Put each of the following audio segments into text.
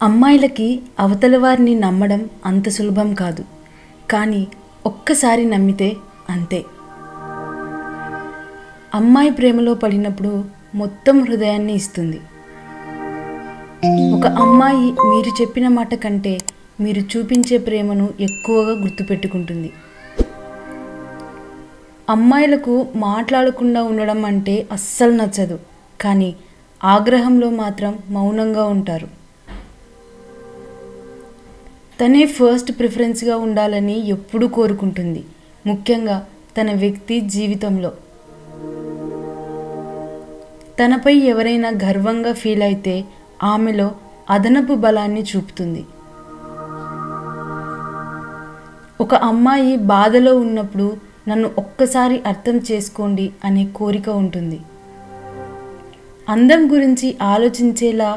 అమ్మాయిలకి అవతల వారిని నమ్మడం అంత సులభం కాదు. కానీ ఒక్కసారి నమ్మితే అంతే. అమ్మాయి ప్రేమలో పడినప్పుడు మొత్తం హృదయాన్ని ఇస్తుంది. ఒక అమ్మాయి మీరు చెప్పిన మాట కంటే మీరు చూపించే ప్రేమను ఎక్కువగా గుర్తుపెట్టుకుంటుంది. అమ్మాయిలకు మాట్లాడకుండా ఉండడం అంటే అస్సలు నచ్చదు. కానీ ఆగ్రహంలో మాత్రం మౌనంగా ఉంటారు. తనే ఫస్ట్ ప్రిఫరెన్స్గా ఉండాలని ఎప్పుడూ కోరుకుంటుంది, ముఖ్యంగా తన వ్యక్తి జీవితంలో. తనపై ఎవరైనా గర్వంగా ఫీల్ అయితే ఆమెలో అదనపు బలాన్ని చూపుతుంది. ఒక అమ్మాయి బాధలో ఉన్నప్పుడు నన్ను ఒక్కసారి అర్థం చేసుకోండి అనే కోరిక ఉంటుంది. అందం గురించి ఆలోచించేలా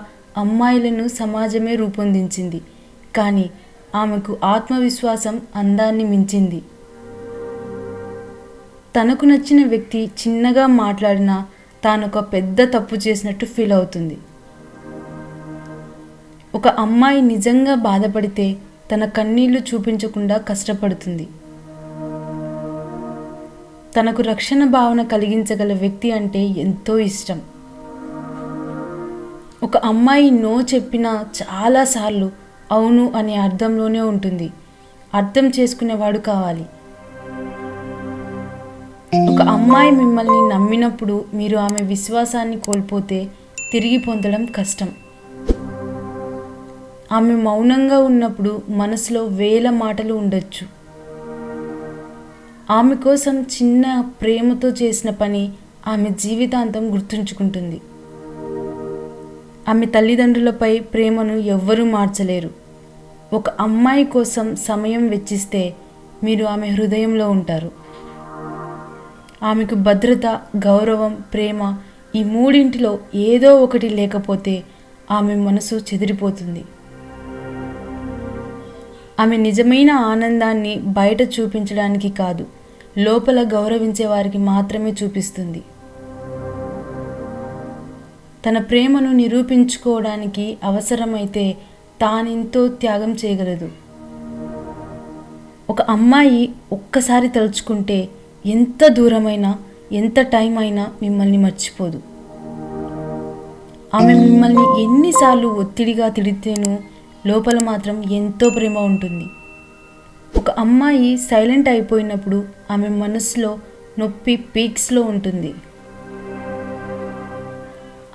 అమ్మాయిలను సమాజమే రూపొందించింది. కానీ ఆమెకు ఆత్మవిశ్వాసం అందాన్ని మించింది. తనకు నచ్చిన వ్యక్తి చిన్నగా మాట్లాడినా తానొక పెద్ద తప్పు చేసినట్టు ఫీల్ అవుతుంది. ఒక అమ్మాయి నిజంగా బాధపడితే తన కన్నీళ్లు చూపించకుండా కష్టపడుతుంది. తనకు రక్షణ భావన కలిగించగల వ్యక్తి అంటే ఎంతో ఇష్టం. ఒక అమ్మాయి నో చెప్పినా చాలాసార్లు అవును అనే అర్థంలోనే ఉంటుంది. అర్థం చేసుకునేవాడు కావాలి. ఒక అమ్మాయి మిమ్మల్ని నమ్మినప్పుడు మీరు ఆమె విశ్వాసాన్ని కోల్పోతే తిరిగి పొందడం కష్టం. ఆమె మౌనంగా ఉన్నప్పుడు మనసులో వేల మాటలు ఉండొచ్చు. ఆమె కోసం చిన్న ప్రేమతో చేసిన పని ఆమె జీవితాంతం గుర్తుంచుకుంటుంది. ఆమె తల్లిదండ్రులపై ప్రేమను ఎవ్వరూ మార్చలేరు. ఒక అమ్మాయి కోసం సమయం వెచ్చిస్తే మీరు ఆమె హృదయంలో ఉంటారు. ఆమెకు భద్రత, గౌరవం, ప్రేమ ఈ మూడింటిలో ఏదో ఒకటి లేకపోతే ఆమె మనసు చెదిరిపోతుంది. ఆమె నిజమైన ఆనందాన్ని బయట చూపించడానికి కాదు, లోపల గౌరవించే వారికి మాత్రమే చూపిస్తుంది. తన ప్రేమను నిరూపించుకోవడానికి అవసరమైతే తానెంతో త్యాగం చేయగలదు. ఒక అమ్మాయి ఒక్కసారి తలుచుకుంటే ఎంత దూరమైనా, ఎంత టైం అయినా మిమ్మల్ని మర్చిపోదు. ఆమె మిమ్మల్ని ఎన్నిసార్లు ఒత్తిడిగా తిడితేనూ లోపల మాత్రం ఎంతో ప్రేమ ఉంటుంది. ఒక అమ్మాయి సైలెంట్ అయిపోయినప్పుడు ఆమె మనసులో నొప్పి పీక్స్లో ఉంటుంది.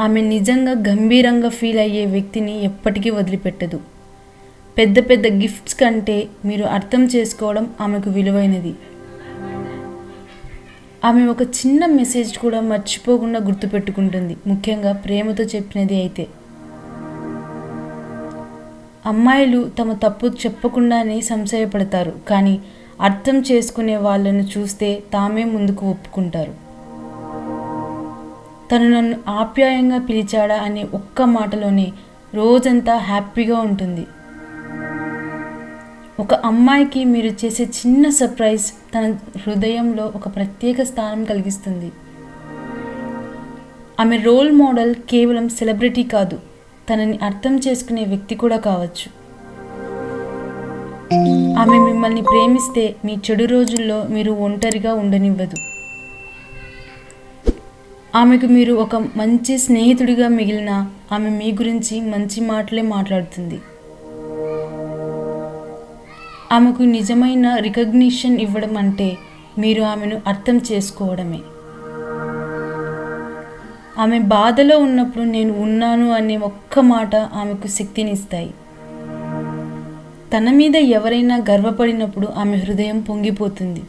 ఆమె నిజంగా గంభీరంగా ఫీల్ అయ్యే వ్యక్తిని ఎప్పటికీ వదిలిపెట్టదు. పెద్ద పెద్ద గిఫ్ట్స్ కంటే మీరు అర్థం చేసుకోవడం ఆమెకు విలువైనది. ఆమె ఒక చిన్న మెసేజ్ కూడా మర్చిపోకుండా గుర్తుపెట్టుకుంటుంది, ముఖ్యంగా ప్రేమతో చెప్పినది అయితే. అమ్మాయిలు తమ తప్పు చెప్పకుండానే సంశయపడతారు. కానీ అర్థం చేసుకునే వాళ్ళను చూస్తే తామే ముందుకు ఒప్పుకుంటారు. తను నన్ను ఆప్యాయంగా పిలిచాడా అనే ఒక్క మాటలోనే రోజంతా హ్యాపీగా ఉంటుంది. ఒక అమ్మాయికి మీరు చేసే చిన్న సర్ప్రైజ్ తన హృదయంలో ఒక ప్రత్యేక స్థానం కలిగిస్తుంది. ఆమె రోల్ మోడల్ కేవలం సెలబ్రిటీ కాదు, తనని అర్థం చేసుకునే వ్యక్తి కూడా కావచ్చు. ఆమె మిమ్మల్ని ప్రేమిస్తే మీ చెడు రోజుల్లో మీరు ఒంటరిగా ఉండనివ్వదు. ఆమెకు మీరు ఒక మంచి స్నేహితుడిగా మిగిలిన ఆమె మీ గురించి మంచి మాటలే మాట్లాడుతుంది. ఆమెకు నిజమైన రికగ్నిషన్ ఇవ్వడం అంటే మీరు ఆమెను అర్థం చేసుకోవడమే. ఆమె బాధలో ఉన్నప్పుడు నేను ఉన్నాను అనే ఒక్క మాట ఆమెకు శక్తినిస్తాయి. తన మీద ఎవరైనా గర్వపడినప్పుడు ఆమె హృదయం పొంగిపోతుంది.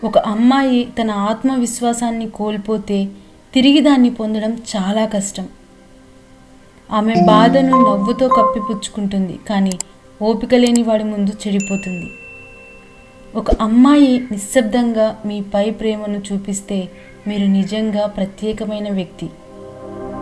ఒక అమ్మాయి తన ఆత్మవిశ్వాసాన్ని కోల్పోతే తిరిగి దాన్ని పొందడం చాలా కష్టం. ఆమె బాధను నవ్వుతో కప్పిపుచ్చుకుంటుంది, కానీ ఓపిక లేని వాడి ముందు చెడిపోతుంది. ఒక అమ్మాయి నిశ్శబ్దంగా మీపై ప్రేమను చూపిస్తే మీరు నిజంగా ప్రత్యేకమైన వ్యక్తి.